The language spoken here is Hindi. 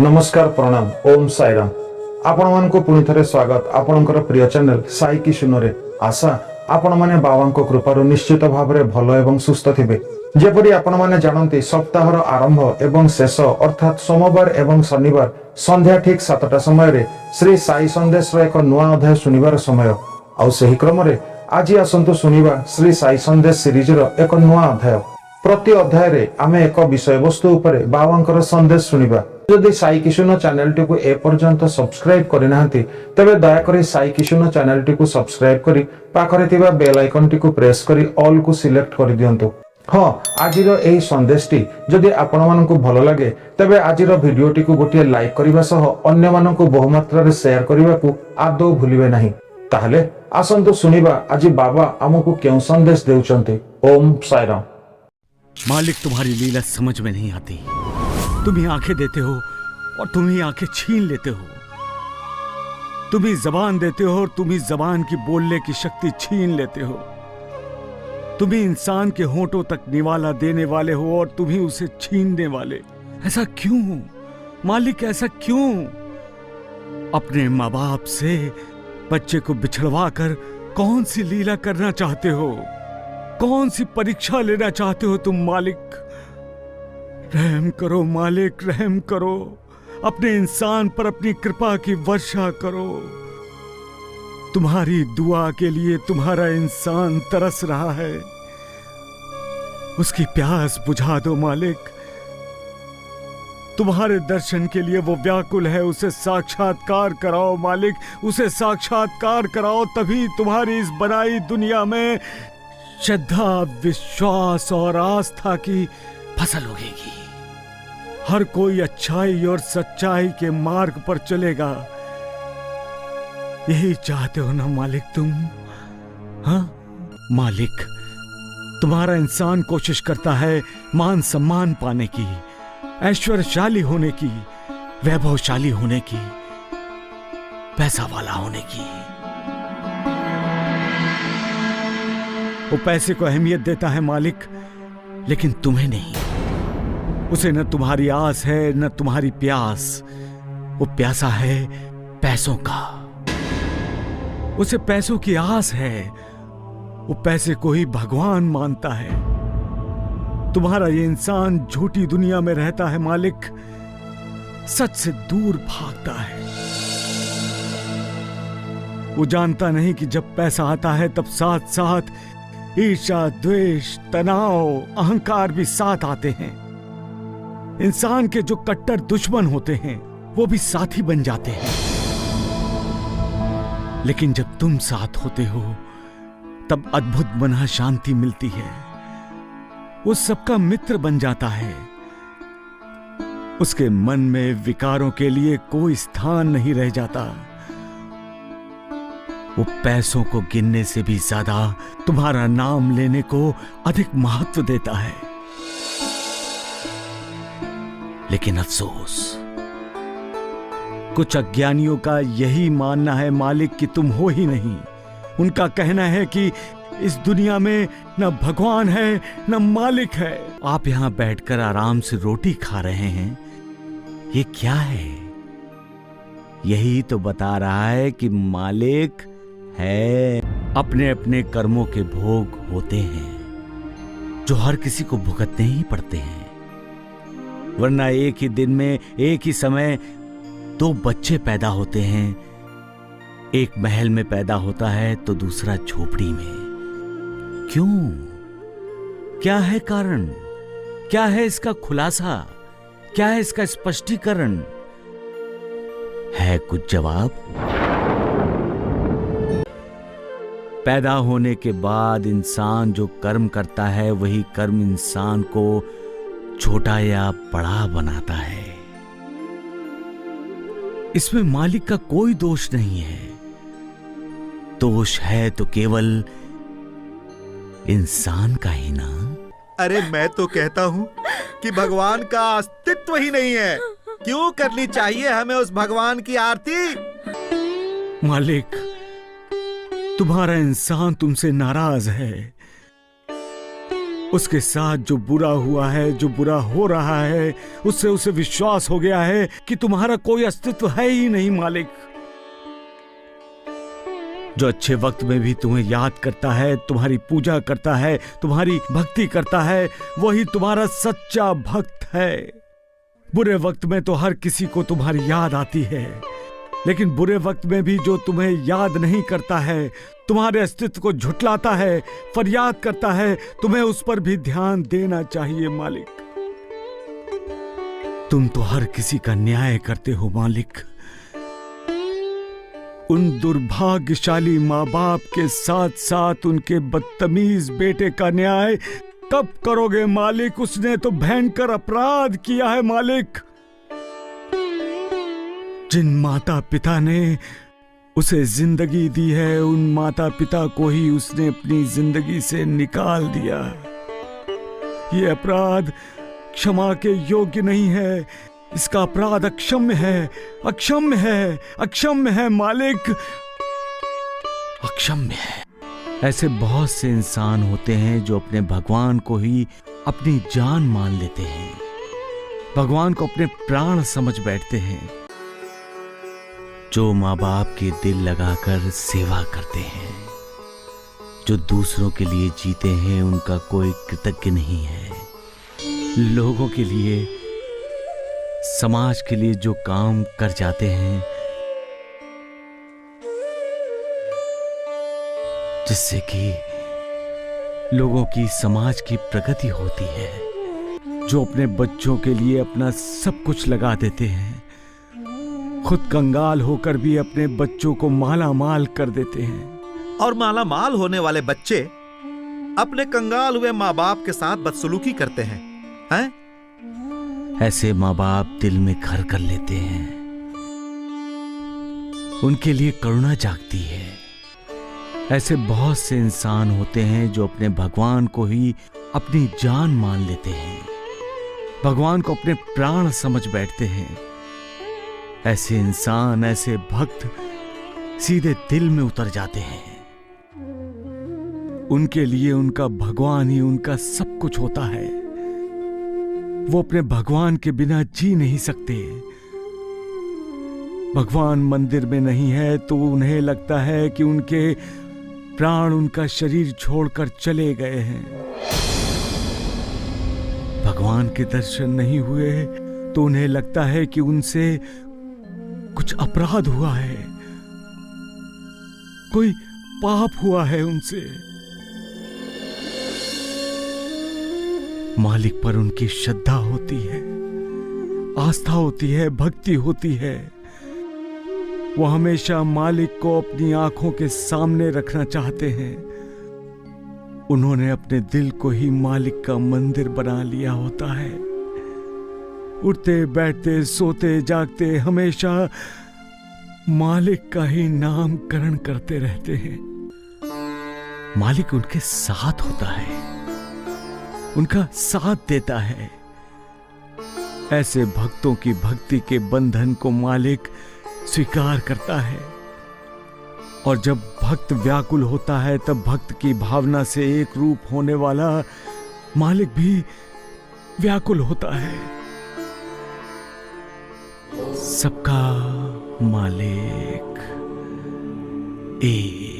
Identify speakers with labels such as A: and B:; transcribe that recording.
A: नमस्कार प्रणाम ओम साईराम आपण मानक पुणी थे स्वागत आपणकर प्रिय चैनल साई किशुन रे आशा आपण माने बाबा कृपार निश्चित भाव में भल एवं सुस्थ थिबे। जेपरि आपण माने जानते सप्ताहर आरंभ एवं शेष अर्थात सोमवार एवं शनिवार संध्या ठीक 7टा समय रे श्री साई संदेश एक नुआ अध्याय सुनिबार समय आउ सही क्रम रे आज आसंतु सुनिबा श्री साई संदेश सीरीज रो एक नुआ अध्याय। प्रति अध्याय रे आमे एक विषय वस्तु उपरे बाबांकर संदेश सुनिबा। जदि साई किशुन चैनल टी को ए पर्यंत सब्सक्राइब करि नाहंती तबे दया करी साई किशुन चैनल टी को सब्सक्राइब करी पाखरे थिबा बेल आइकन टी को प्रेस करी ऑल को सिलेक्ट करि दियंतु। हां आजिरो एही संदेश टी जदि आपण मानकु भलो लागे तबे आजिरो वीडियो टी को गोटिए लाइक करिबा सह अन्य मानकु बहु मात्रा रे शेयर करिबा को आदौ भूलिबे नाही। ताहले आसंतु सुनिबा आजि बाबा हमकु केउ संदेश देउचंती। ओम साईराम।
B: मालिक तुम्हारी लीला समझ में नहीं आती। तुम ही आंखें देते हो और तुम ही आंखें छीन लेते हो। तुम ही जबान देते हो और तुम ही जबान की बोलने की शक्ति छीन लेते हो। तुम ही इंसान के होंठों तक निवाला देने वाले हो और तुम ही उसे छीनने वाले। ऐसा क्यों मालिक, ऐसा क्यों? अपने माँ बाप से बच्चे को बिछड़वा कर कौन सी लीला करना चाहते हो? कौन सी परीक्षा लेना चाहते हो तुम मालिक? रहम करो मालिक, रहम करो। अपने इंसान पर अपनी कृपा की वर्षा करो। तुम्हारी दुआ के लिए तुम्हारा इंसान तरस रहा है। उसकी प्यास बुझा दो मालिक। तुम्हारे दर्शन के लिए वो व्याकुल है। उसे साक्षात्कार कराओ मालिक, उसे साक्षात्कार कराओ। तभी तुम्हारी इस बनाई दुनिया में श्रद्धा, विश्वास और आस्था की फसल उगेगी। हर कोई अच्छाई और सच्चाई के मार्ग पर चलेगा। यही चाहते हो ना मालिक तुम? हाँ मालिक, तुम्हारा इंसान कोशिश करता है मान सम्मान पाने की, ऐश्वर्यशाली होने की, वैभवशाली होने की, पैसा वाला होने की। वो पैसे को अहमियत देता है मालिक, लेकिन तुम्हें नहीं। उसे न तुम्हारी आस है न तुम्हारी प्यास। वो प्यासा है पैसों का। उसे पैसों की आस है। वो पैसे को ही भगवान मानता है। तुम्हारा ये इंसान झूठी दुनिया में रहता है मालिक, सच से दूर भागता है। वो जानता नहीं कि जब पैसा आता है तब साथ साथ ईर्ष्या, द्वेष, तनाव, अहंकार भी साथ आते हैं। इंसान के जो कट्टर दुश्मन होते हैं वो भी साथी बन जाते हैं। लेकिन जब तुम साथ होते हो तब अद्भुत मना शांति मिलती है। वो सबका मित्र बन जाता है। उसके मन में विकारों के लिए कोई स्थान नहीं रह जाता। वो पैसों को गिनने से भी ज्यादा तुम्हारा नाम लेने को अधिक महत्व देता है। लेकिन अफसोस, कुछ अज्ञानियों का यही मानना है मालिक कि तुम हो ही नहीं। उनका कहना है कि इस दुनिया में न भगवान है न मालिक है। आप यहां बैठकर आराम से रोटी खा रहे हैं, ये क्या है? यही तो बता रहा है कि मालिक है। अपने अपने कर्मों के भोग होते हैं जो हर किसी को भुगतने ही पड़ते हैं। वरना एक ही दिन में एक ही समय 2 बच्चे पैदा होते हैं। एक महल में पैदा होता है तो दूसरा झोपड़ी में। क्यों? क्या है कारण? क्या है इसका खुलासा? क्या है इसका स्पष्टीकरण? है कुछ जवाब? पैदा होने के बाद इंसान जो कर्म करता है वही कर्म इंसान को छोटा या बड़ा बनाता है। इसमें मालिक का कोई दोष नहीं है। दोष है तो केवल इंसान का ही ना।
C: अरे मैं तो कहता हूं कि भगवान का अस्तित्व ही नहीं है। क्यों करनी चाहिए हमें उस भगवान की आरती?
B: मालिक, तुम्हारा इंसान तुमसे नाराज है। उसके साथ जो बुरा हुआ है, जो बुरा हो रहा है, उससे उसे विश्वास हो गया है कि तुम्हारा कोई अस्तित्व है ही नहीं मालिक। जो अच्छे वक्त में भी तुम्हें याद करता है, तुम्हारी पूजा करता है, तुम्हारी भक्ति करता है, वही तुम्हारा सच्चा भक्त है। बुरे वक्त में तो हर किसी को तुम्हारी याद आती है, लेकिन बुरे वक्त में भी जो तुम्हें याद नहीं करता है, तुम्हारे अस्तित्व को झुठलाता है, फरियाद करता है, तुम्हें उस पर भी ध्यान देना चाहिए मालिक। तुम तो हर किसी का न्याय करते हो मालिक। उन दुर्भाग्यशाली माँ बाप के साथ साथ उनके बदतमीज बेटे का न्याय कब करोगे मालिक? उसने तो भयंकर अपराध किया है मालिक। जिन माता पिता ने उसे जिंदगी दी है, उन माता पिता को ही उसने अपनी जिंदगी से निकाल दिया। ये अपराध क्षमा के योग्य नहीं है। इसका अपराध अक्षम्य है, अक्षम्य है, अक्षम्य है मालिक, अक्षम्य है। ऐसे बहुत से इंसान होते हैं जो अपने भगवान को ही अपनी जान मान लेते हैं, भगवान को अपने प्राण समझ बैठते हैं। जो माँ बाप के दिल लगाकर सेवा करते हैं, जो दूसरों के लिए जीते हैं, उनका कोई कृतज्ञ नहीं है। लोगों के लिए, समाज के लिए जो काम कर जाते हैं, जिससे कि लोगों की, समाज की प्रगति होती है, जो अपने बच्चों के लिए अपना सब कुछ लगा देते हैं, खुद कंगाल होकर भी अपने बच्चों को माला माल कर देते हैं।
C: और माला माल होने वाले बच्चे अपने कंगाल हुए माँ बाप के साथ बदसलूकी करते हैं, हैं?
B: ऐसे माँ बाप दिल में घर कर लेते हैं, उनके लिए करुणा जागती है। ऐसे बहुत से इंसान होते हैं जो अपने भगवान को ही अपनी जान मान लेते हैं, भगवान को अपने प्राण समझ बैठते हैं। ऐसे इंसान, ऐसे भक्त सीधे दिल में उतर जाते हैं। उनके लिए उनका भगवान ही उनका सब कुछ होता है। वो अपने भगवान के बिना जी नहीं सकते। भगवान मंदिर में नहीं है तो उन्हें लगता है कि उनके प्राण उनका शरीर छोड़कर चले गए हैं। भगवान के दर्शन नहीं हुए तो उन्हें लगता है कि उनसे कुछ अपराध हुआ है, कोई पाप हुआ है उनसे। मालिक पर उनकी श्रद्धा होती है, आस्था होती है, भक्ति होती है। वो हमेशा मालिक को अपनी आंखों के सामने रखना चाहते हैं। उन्होंने अपने दिल को ही मालिक का मंदिर बना लिया होता है। उठते बैठते, सोते जागते हमेशा मालिक का ही नामकरण करते रहते हैं। मालिक उनके साथ होता है, उनका साथ देता है। ऐसे भक्तों की भक्ति के बंधन को मालिक स्वीकार करता है। और जब भक्त व्याकुल होता है तब भक्त की भावना से एक रूप होने वाला मालिक भी व्याकुल होता है। सबका मालिक एक।